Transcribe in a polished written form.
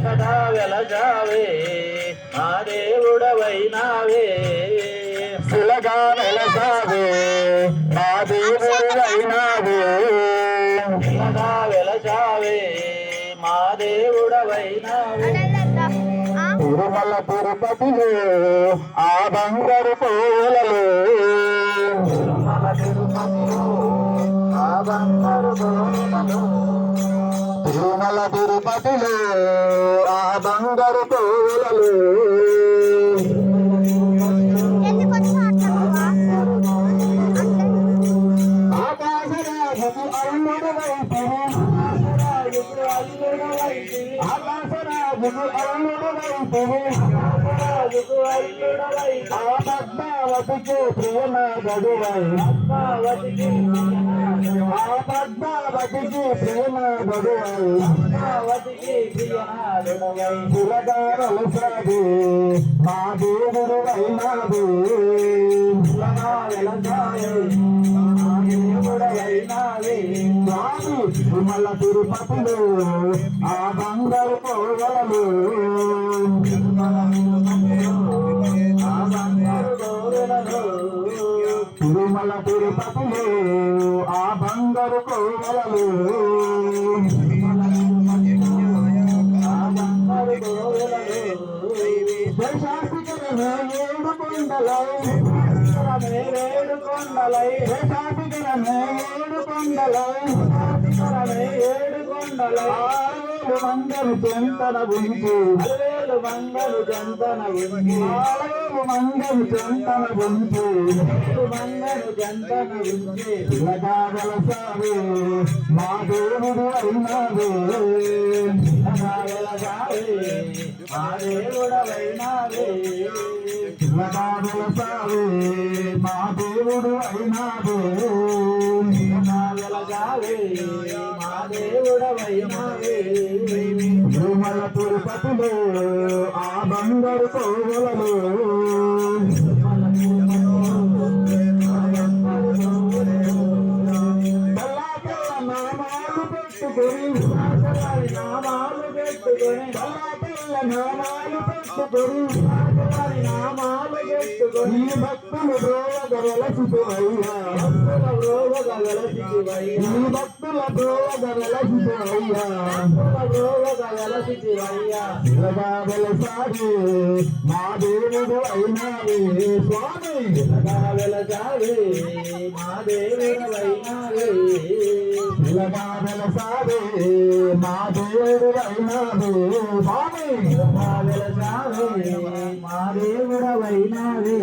సదా వెలజావే మా దేవుడవైనావే శిలగా వెలసావే మా దేవుడవైనావే సదా వెలజావే మా దేవుడవైనావే తిరుమల తిరుపతిలో ఆ బంగారు పూలలో తిరుమల తిరుపతిలో ఆ బంగారు పూలలో తిరుమల తిరుపతిలో ఆ బంగారు పూలలో ఆకాశరాజుకు అల్లుడు వైతివి ఆకాశరాజుకు అల్లుడు వైతివి ఆ పద్మావతికి ప్రేమ గడువై ఆ పద్మావతికి ప్రేమ గడువై శిలగారలు సాగి మా దేవుడు అయినాడు తిరుమల తిరుపతిలో ఆ బంగారు కోవలలో తిరుమల తిరుపతిలో ఆ బంగారు కోవలలో దేశాసికరమే ఏడు కొండలై ఏడు కొండలై దేశాసికరమే ఏడు కొండలై ఏడు కొండలై మంగరు చెంతన ఉంచి వేలు మంగళు జంతన ఉంది మంగరు చెంతన ఉంచి మంగళు జంతన ఉంది శిలగాగల సావే మా దేవుడు అయినావే మా దేవుడవైనావే శిలగాగల సావే మా దేవుడు అయినావే మా దేవుడవైనావే తిరుమల తిరుపతిలో ఆ బంగారు కోవలలో నామాలు పెట్టుకొని నామాలు పెట్టుకొని నామాలు పెట్టుకొని నామాలు పెట్టుకొని ఈ భక్తులు ద్రోవగ వెలసిపోయ్యా ఈ భక్తుల ద్రోవగ వెలసిపోయ్యా శిలగా వెలసాగి మా దేవుడు అయినావే స్వామి మా దేవుడవైనావే శిలగా వెలసాగి మా దేవుడు అయినావే స్వామి మా దేవుడవైనావే